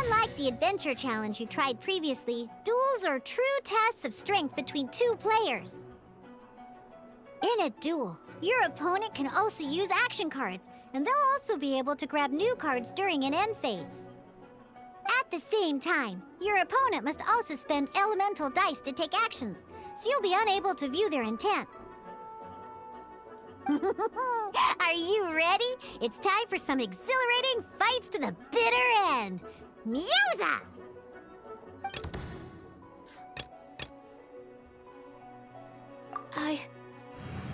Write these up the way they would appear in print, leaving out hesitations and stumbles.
Unlike the adventure challenge you tried previously, duels are true tests of strength between two players. In a duel, your opponent can also use action cards, and they'll also be able to grab new cards during an end phase. At the same time, your opponent must also spend elemental dice to take actions, so you'll be unable to view their intent. Are you ready? It's time for some exhilarating fights to the bitter end. Musa!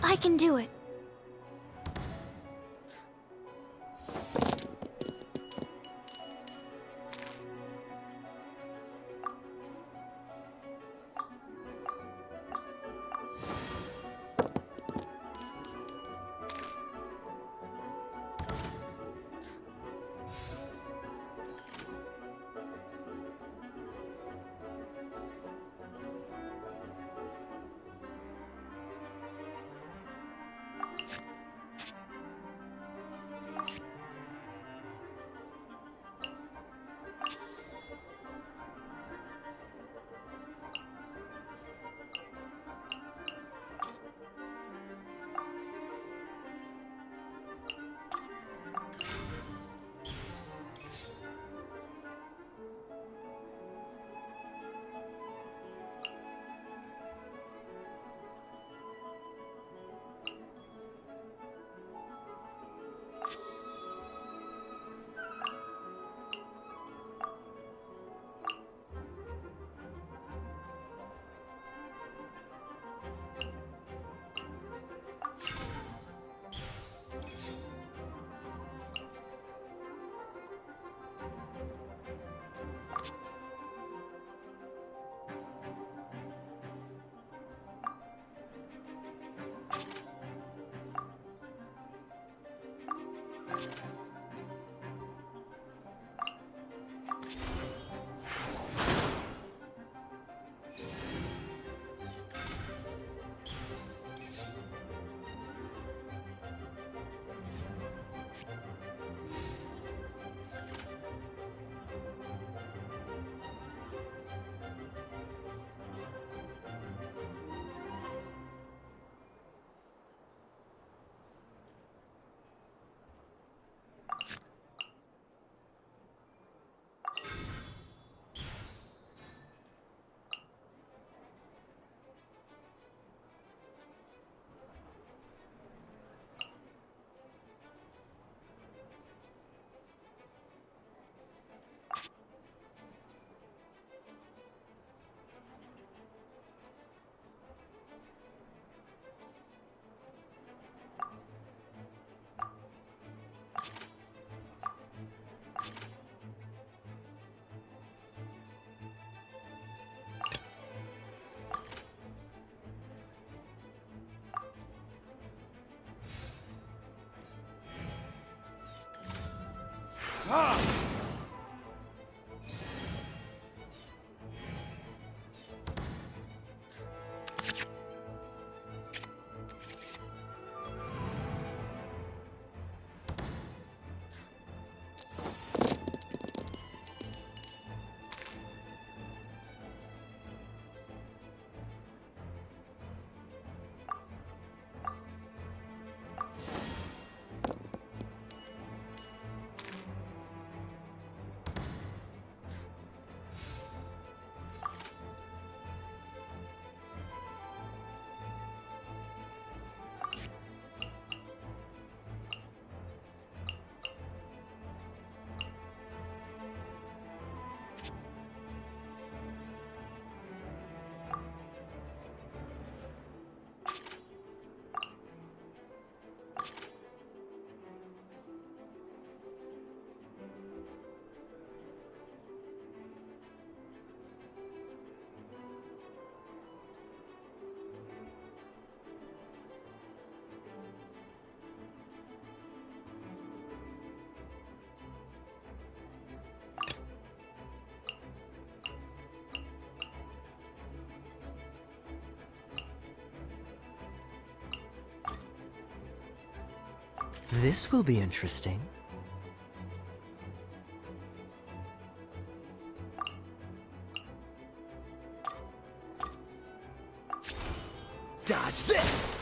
I can do it. This will be interesting. Dodge this!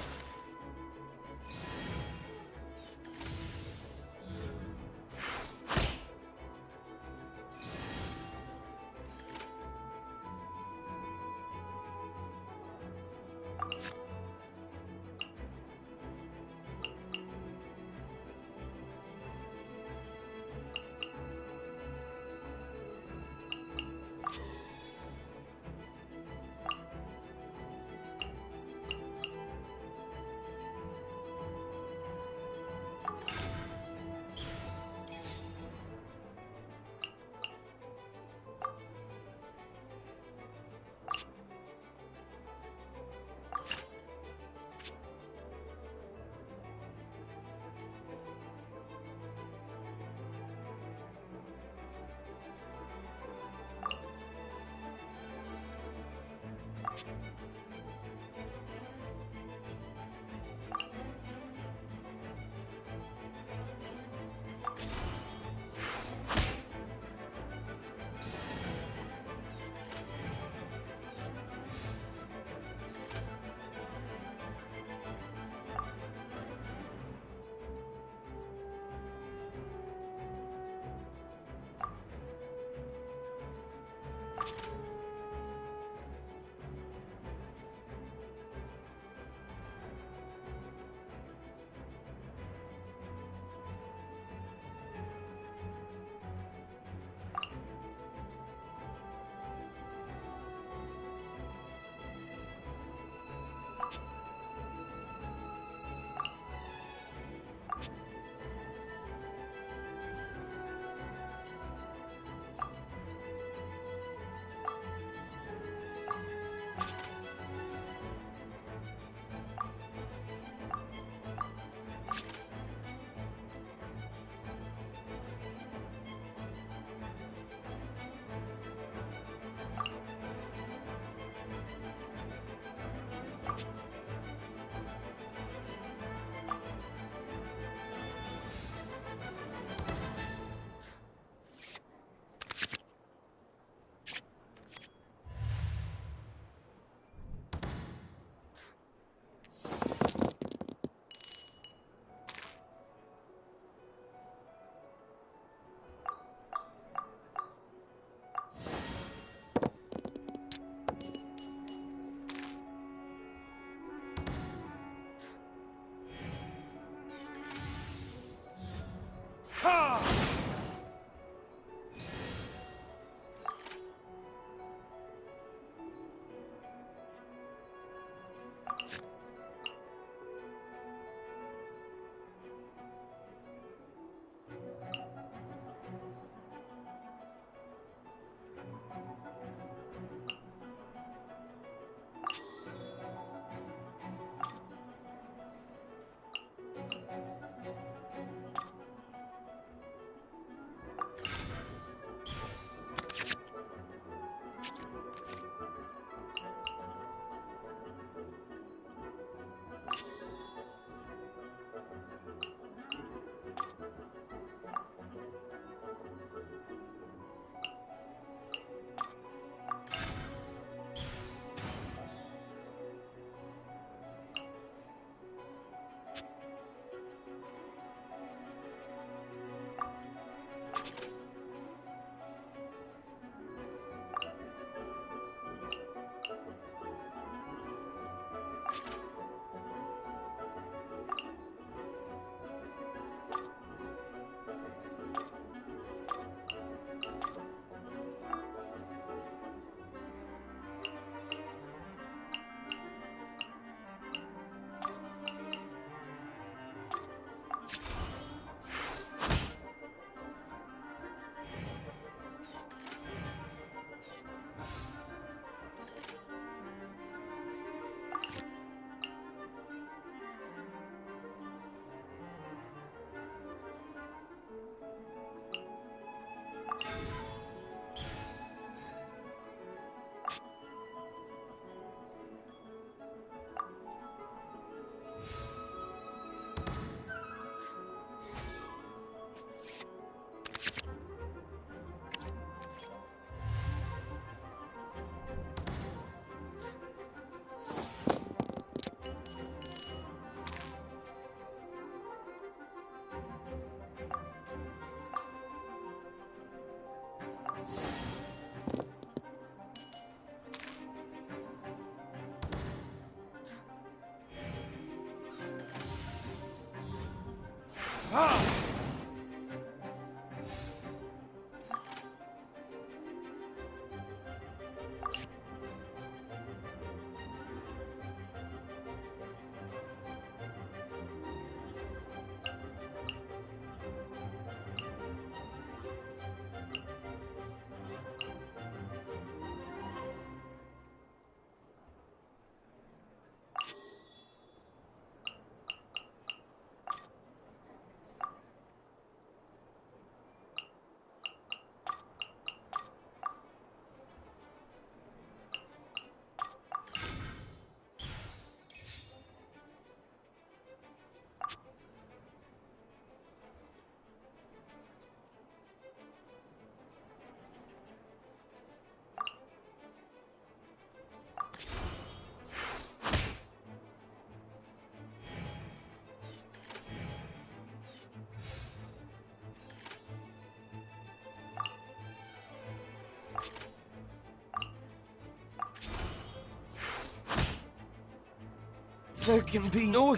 There can be no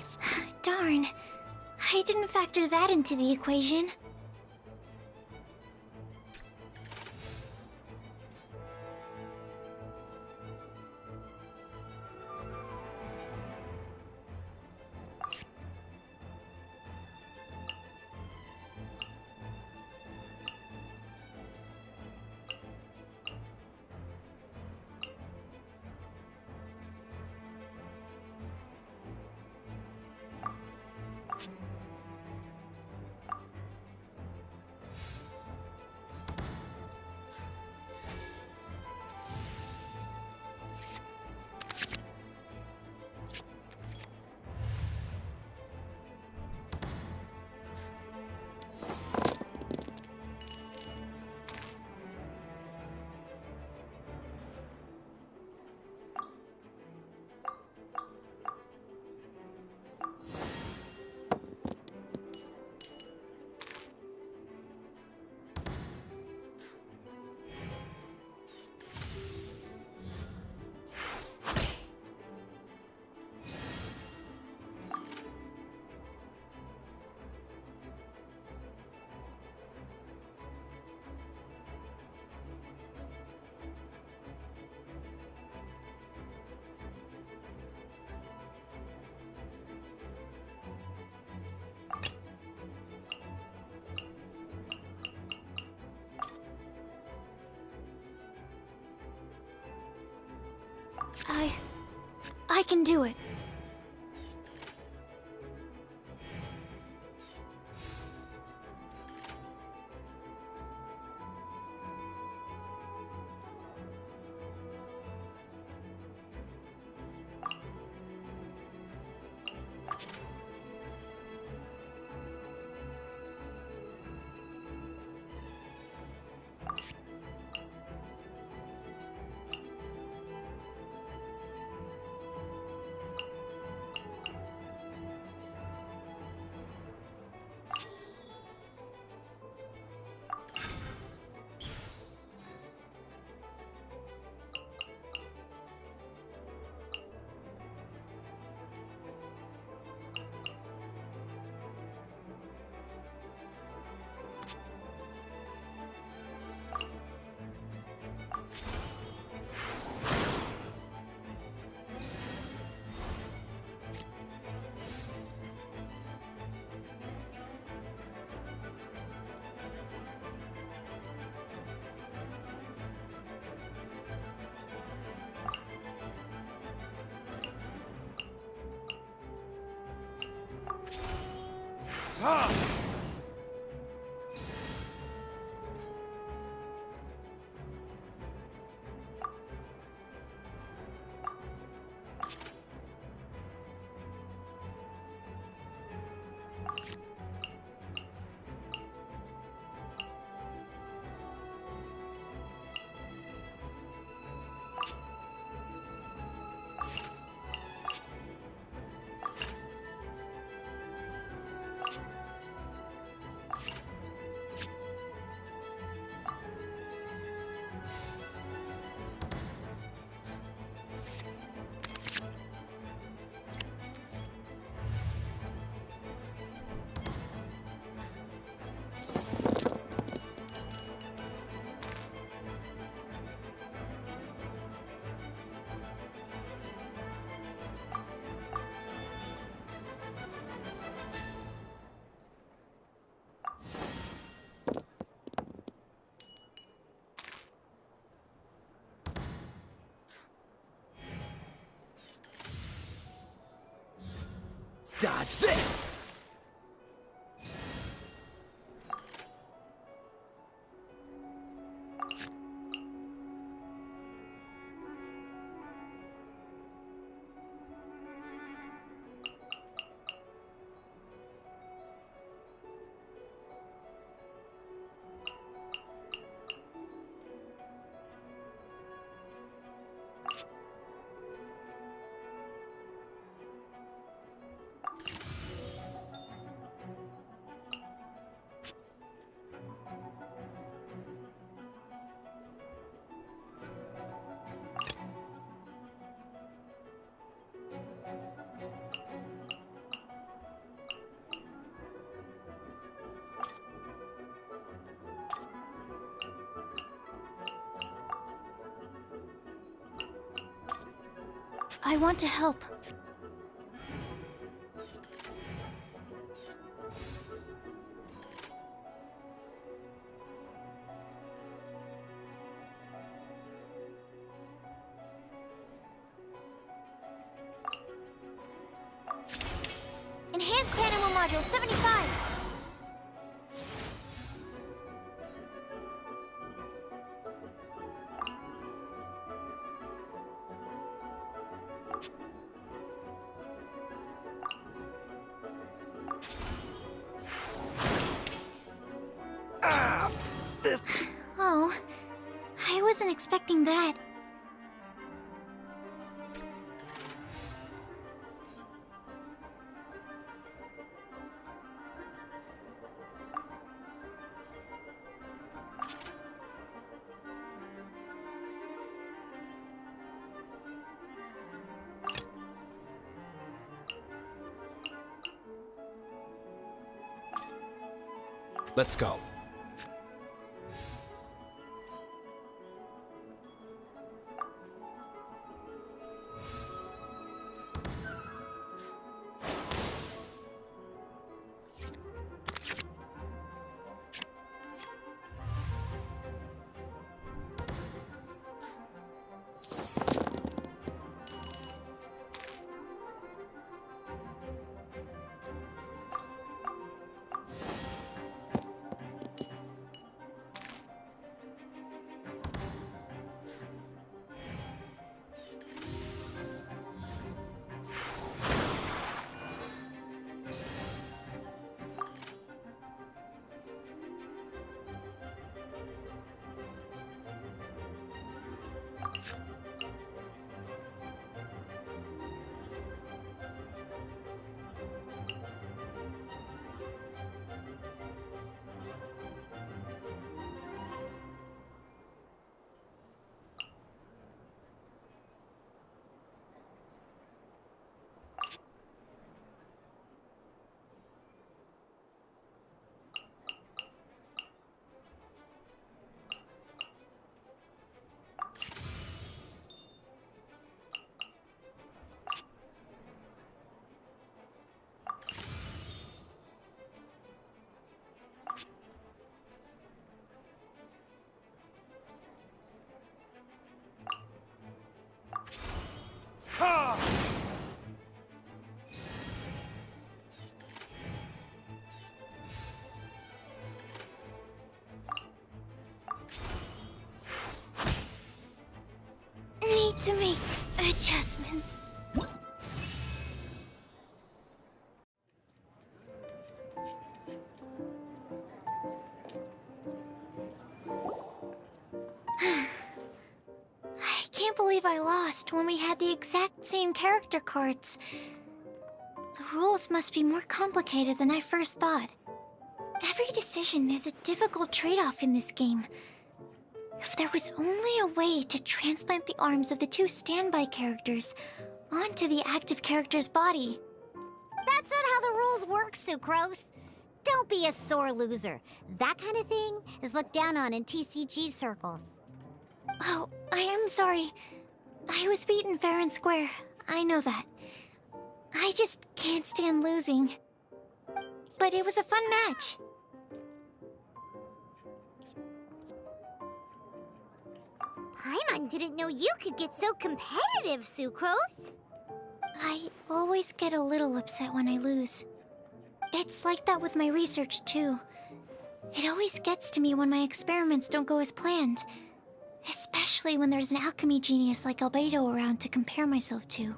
Darn. I didn't factor that into the equation. I can do it. Dodge this! I want to help. Enhanced Animal Module 75! Oh, I wasn't expecting that. Let's go. Need to make adjustments. I can't believe I lost when we had the exact same character cards. The rules must be more complicated than I first thought. Every decision is a difficult trade-off in this game. If there was only a way to transplant the arms of the two standby characters onto the active character's body. That's not how the rules work, Sucrose. Don't be a sore loser. That kind of thing is looked down on in TCG circles. Oh, I am sorry. I was beaten fair and square. I know that. I just can't stand losing. But it was a fun match. Paimon didn't know you could get so competitive, Sucrose. I always get a little upset when I lose. It's like that with my research, too. It always gets to me when my experiments don't go as planned. Especially when there's an alchemy genius like Albedo around to compare myself to. You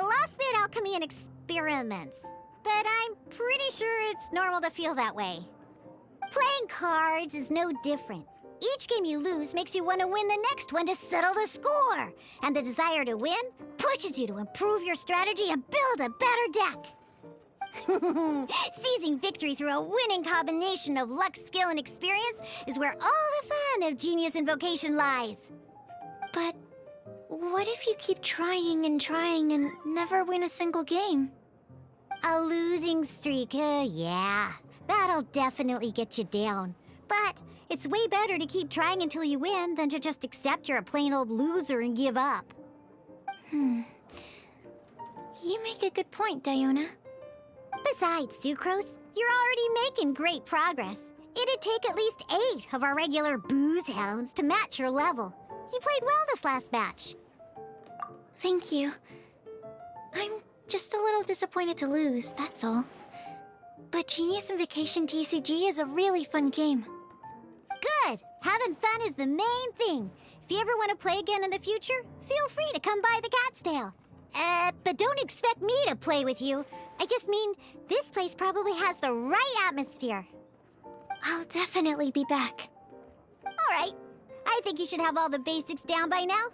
lost me at alchemy and experiments. But I'm pretty sure it's normal to feel that way. Playing cards is no different. Each game you lose makes you want to win the next one to settle the score. And the desire to win pushes you to improve your strategy and build a better deck. Seizing victory through a winning combination of luck, skill, and experience is where all the fun of Genius Invocation lies. But what if you keep trying and never win a single game? A losing streak, yeah. That'll definitely get you down. But it's way better to keep trying until you win than to just accept you're a plain old loser and give up. You make a good point, Diona. Besides, Sucrose, you're already making great progress. It'd take at least 8 of our regular booze hounds to match your level. You played well this last match. Thank you. I'm just a little disappointed to lose, that's all. But Genius Invocation TCG is a really fun game. Good! Having fun is the main thing. If you ever want to play again in the future, feel free to come by the Cat's Tail. But don't expect me to play with you. I just mean, this place probably has the right atmosphere. I'll definitely be back. All right. I think you should have all the basics down by now.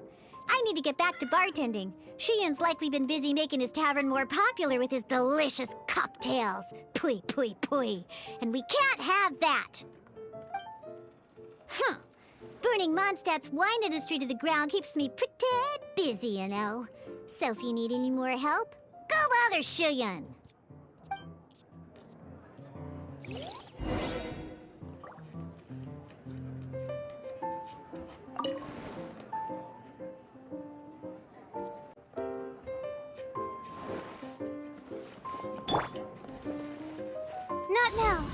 I need to get back to bartending. Shiyan's likely been busy making his tavern more popular with his delicious cocktails. Pui, pui, pui. And we can't have that. Huh. Burning Mondstadt's wine industry to the ground keeps me pretty busy, you know. So if you need any more help, go bother Shiyan. Not now.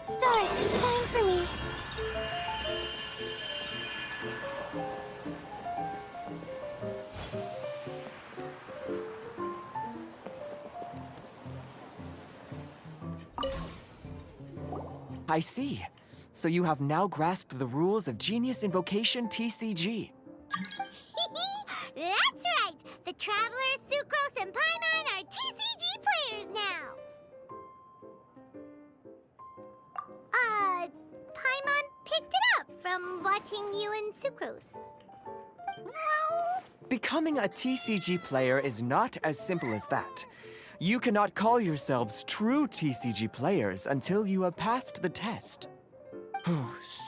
Stars, shine for me. I see. So you have now grasped the rules of Genius Invocation TCG. That's right! The Travelers, Sucrose, and Paimon are TCG players now! Paimon picked it up from watching you and Sucrose. Becoming a TCG player is not as simple as that. You cannot call yourselves true TCG players until you have passed the test.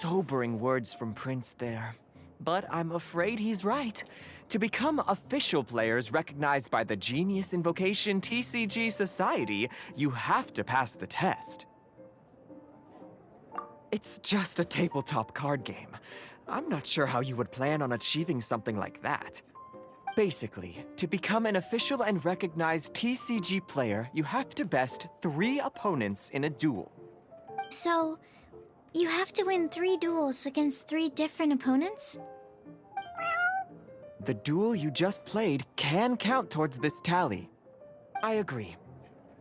Sobering words from Prince there. But I'm afraid he's right. To become official players recognized by the Genius Invocation TCG Society, you have to pass the test. It's just a tabletop card game. I'm not sure how you would plan on achieving something like that. Basically, to become an official and recognized TCG player, you have to best 3 opponents in a duel. So, you have to win 3 duels against 3 different opponents? The duel you just played can count towards this tally. I agree.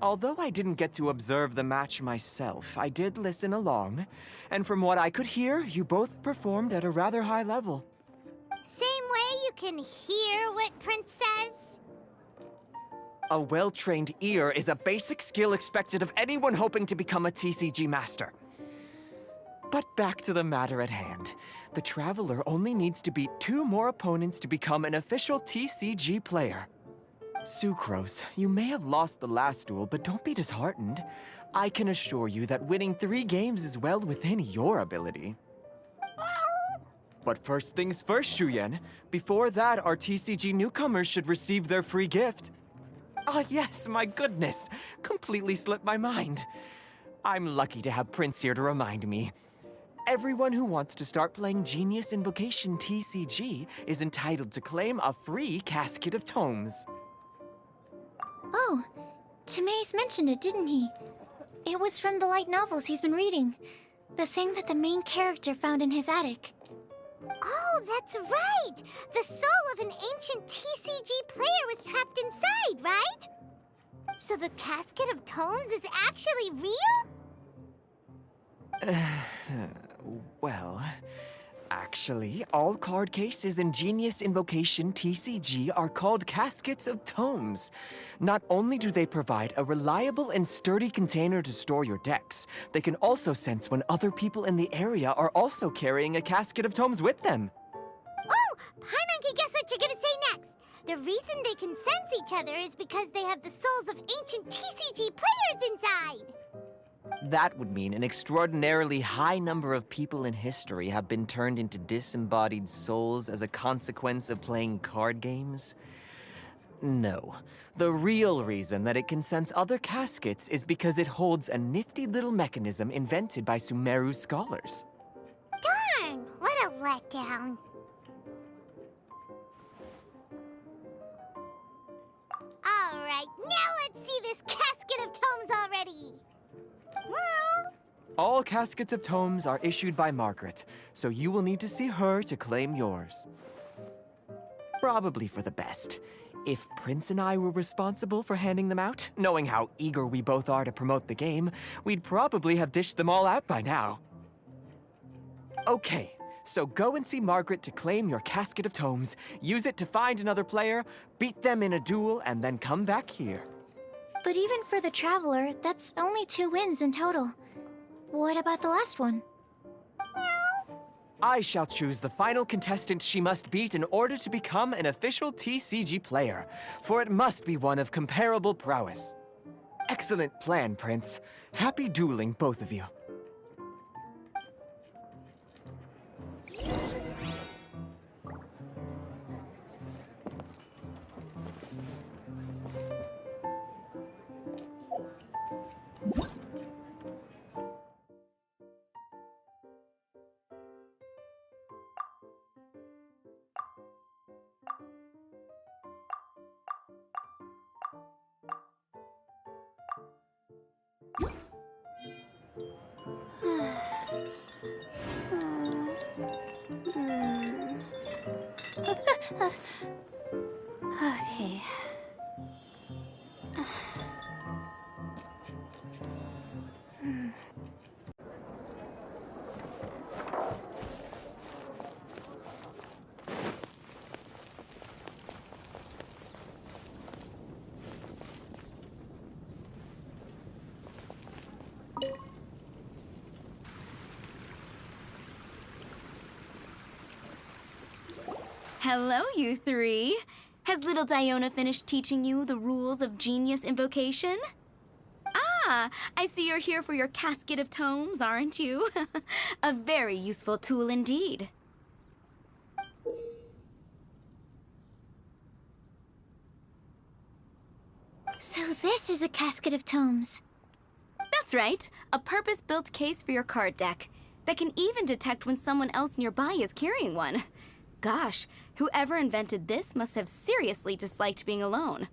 Although I didn't get to observe the match myself, I did listen along, and from what I could hear, you both performed at a rather high level. Same way you can hear what Prince says? A well-trained ear is a basic skill expected of anyone hoping to become a TCG master. But back to the matter at hand. The Traveler only needs to beat 2 more opponents to become an official TCG player. Sucrose, you may have lost the last duel, but don't be disheartened. I can assure you that winning 3 games is well within your ability. But first things first, Shuyen. Before that, our TCG newcomers should receive their free gift. Ah, yes, my goodness. Completely slipped my mind. I'm lucky to have Prince here to remind me. Everyone who wants to start playing Genius Invocation TCG is entitled to claim a free casket of tomes. Oh, Timaeus mentioned it, didn't he? It was from the light novels he's been reading. The thing that the main character found in his attic. Oh, that's right! The soul of an ancient TCG player was trapped inside, right? So the casket of tomes is actually real? Well, actually, all card cases in Genius Invocation TCG are called caskets of tomes. Not only do they provide a reliable and sturdy container to store your decks, they can also sense when other people in the area are also carrying a casket of tomes with them. Oh, Paimon can guess what you're gonna say next. The reason they can sense each other is because they have the souls of ancient TCG players inside. That would mean an extraordinarily high number of people in history have been turned into disembodied souls as a consequence of playing card games. No. The real reason that it can sense other caskets is because it holds a nifty little mechanism invented by Sumeru scholars. Darn, what a letdown. Alright, now let's see this casket of tomes already! All caskets of tomes are issued by Margaret, so you will need to see her to claim yours. Probably for the best. If Prince and I were responsible for handing them out, knowing how eager we both are to promote the game, we'd probably have dished them all out by now. Okay, so go and see Margaret to claim your casket of tomes, use it to find another player, beat them in a duel, and then come back here. But even for the Traveler, that's only 2 wins in total. What about the last one? I shall choose the final contestant she must beat in order to become an official TCG player, for it must be one of comparable prowess. Excellent plan, Prince. Happy dueling, both of you. Okay. Hello, you three. Has little Diona finished teaching you the rules of genius invocation? Ah, I see you're here for your casket of tomes, aren't you? A very useful tool indeed. So this is a casket of tomes. That's right, a purpose-built case for your card deck that can even detect when someone else nearby is carrying one. Gosh, whoever invented this must have seriously disliked being alone.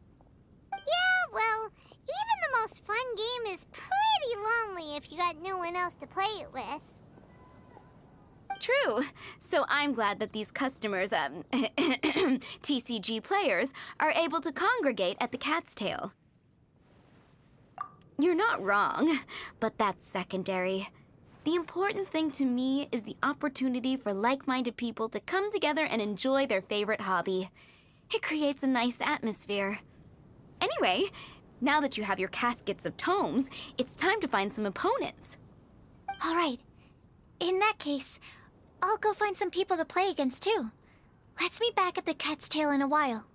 Yeah, well, even the most fun game is pretty lonely if you got no one else to play it with. True. So I'm glad that these customers, TCG players, are able to congregate at the Cat's Tail. You're not wrong, but that's secondary. The important thing to me is the opportunity for like-minded people to come together and enjoy their favorite hobby. It creates a nice atmosphere. Anyway, now that you have your caskets of tomes, it's time to find some opponents. All right. In that case, I'll go find some people to play against too. Let's meet back at the Cat's Tail in a while.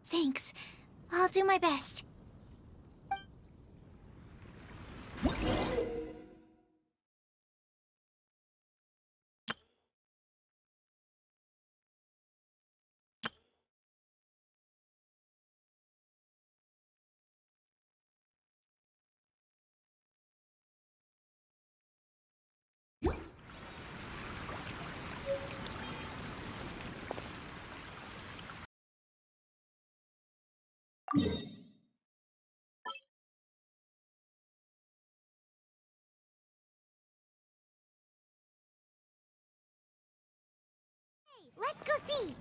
Thanks. I'll do my best. Hey, let's go see.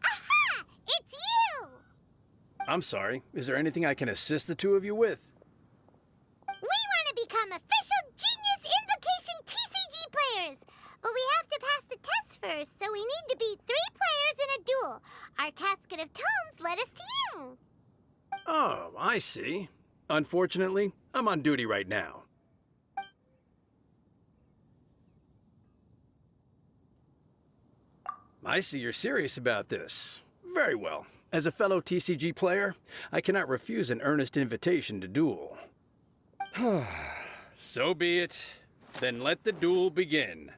Aha! It's you! I'm sorry. Is there anything I can assist the two of you with? We want to become official Genius Invocation TCG players, but we have to pass the test first, so we need to beat 3 players in a duel. Our casket of tomes led us to you. Oh, I see. Unfortunately, I'm on duty right now. I see you're serious about this. Very well. As a fellow TCG player, I cannot refuse an earnest invitation to duel. So be it. Then let the duel begin.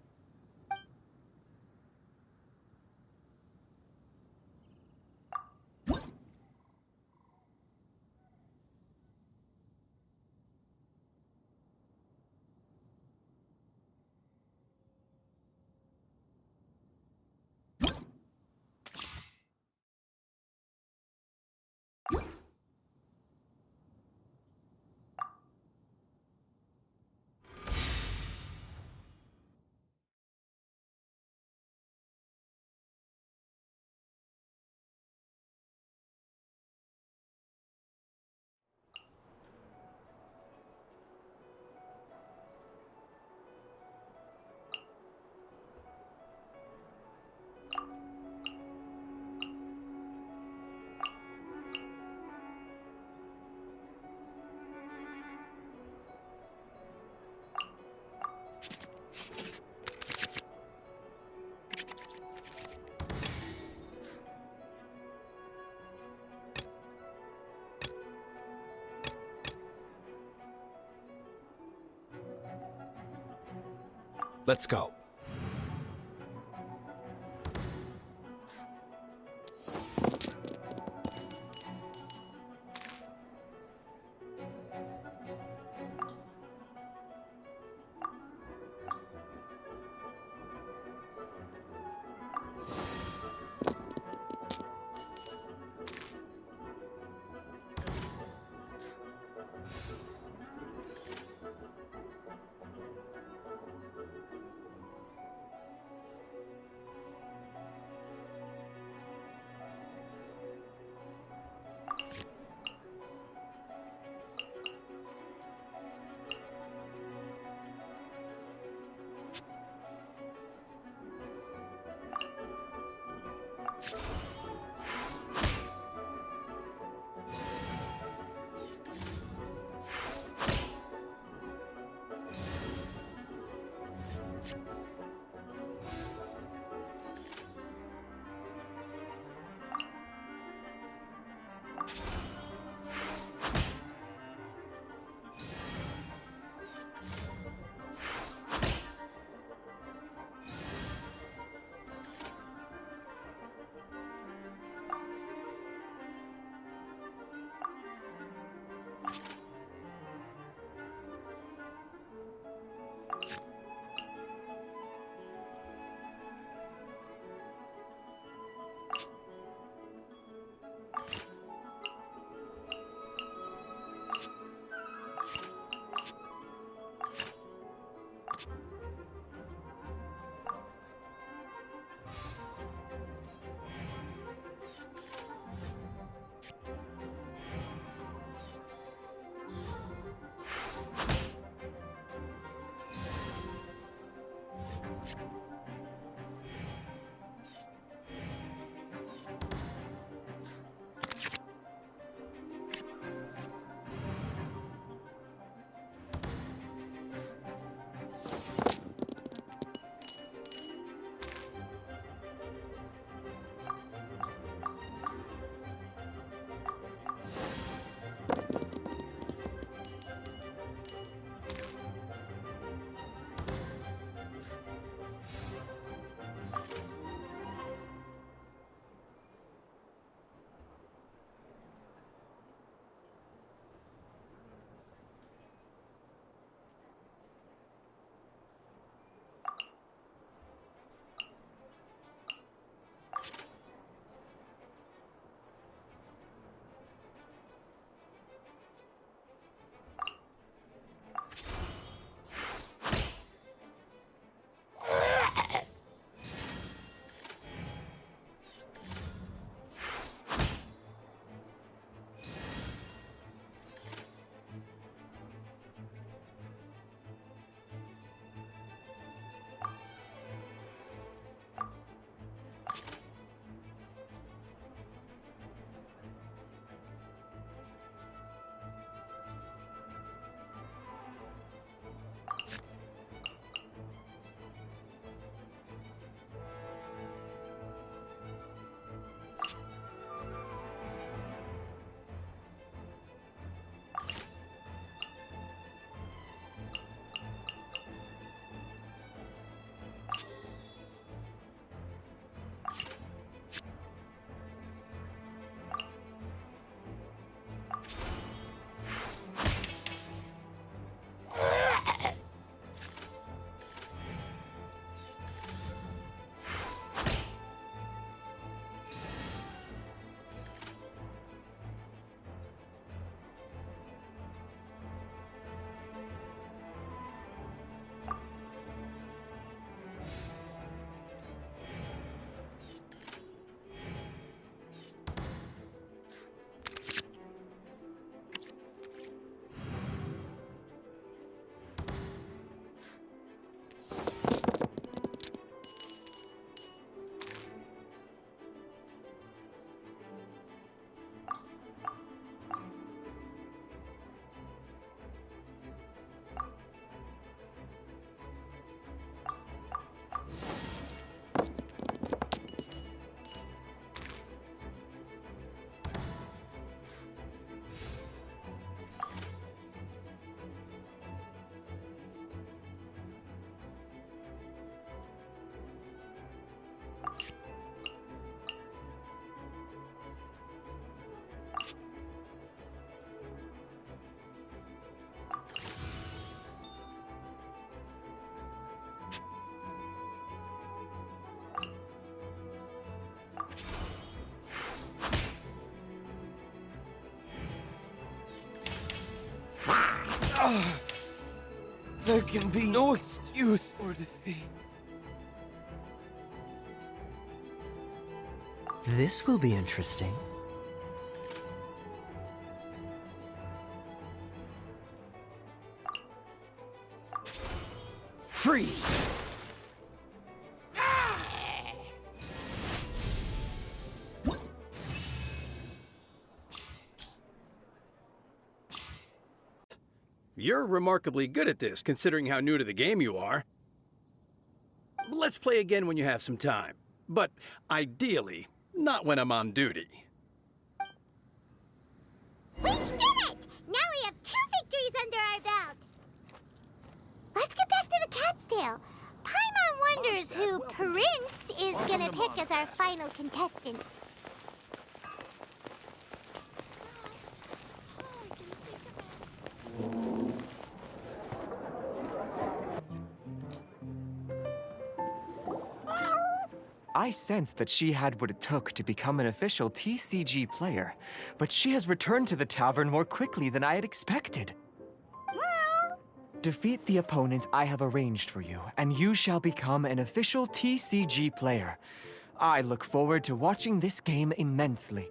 Let's go. There can be no excuse or defeat. This will be interesting. Freeze! You're remarkably good at this, considering how new to the game you are. Let's play again when you have some time. But ideally, not when I'm on duty. We did it! Now we have 2 victories under our belt. Let's get back to the cat's tail. Paimon wonders who Prince is gonna pick as our final contestant. I sensed that she had what it took to become an official TCG player, but she has returned to the tavern more quickly than I had expected. Defeat the opponent I have arranged for you, and you shall become an official TCG player. I look forward to watching this game immensely.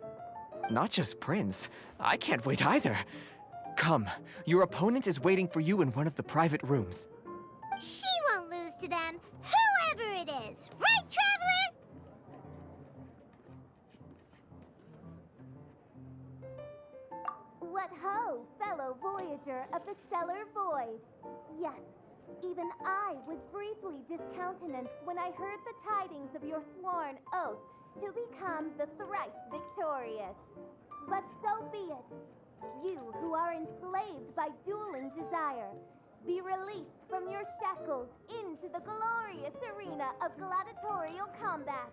Not just Prince, I can't wait either. Come, your opponent is waiting for you in one of the private rooms. She won't lose to them, whoever it is. Right, Traveler? What ho, fellow voyager of the stellar void! Yes, even I was briefly discountenanced when I heard the tidings of your sworn oath to become the thrice victorious. But so be it. You who are enslaved by dueling desire, be released from your shackles into the glorious arena of gladiatorial combat.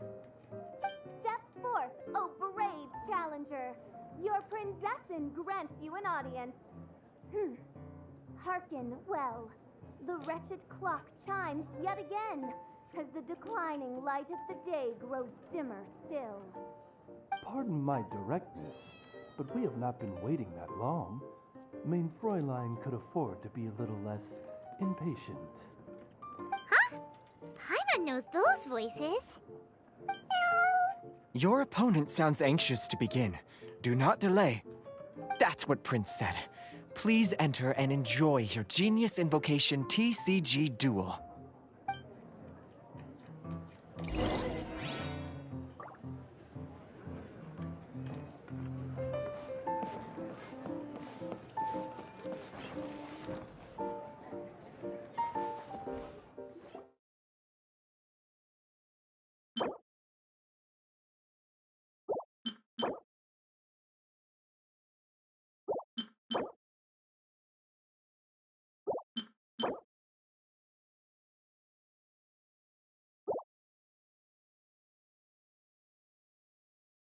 Step forth, O brave challenger. Your princessin grants you an audience. Hearken well. The wretched clock chimes yet again, as the declining light of the day grows dimmer still. Pardon my directness, but we have not been waiting that long. Mein Fräulein could afford to be a little less impatient. Huh? Paimon knows those voices. Your opponent sounds anxious to begin. Do not delay. That's what Prince said. Please enter and enjoy your Genius Invocation TCG duel.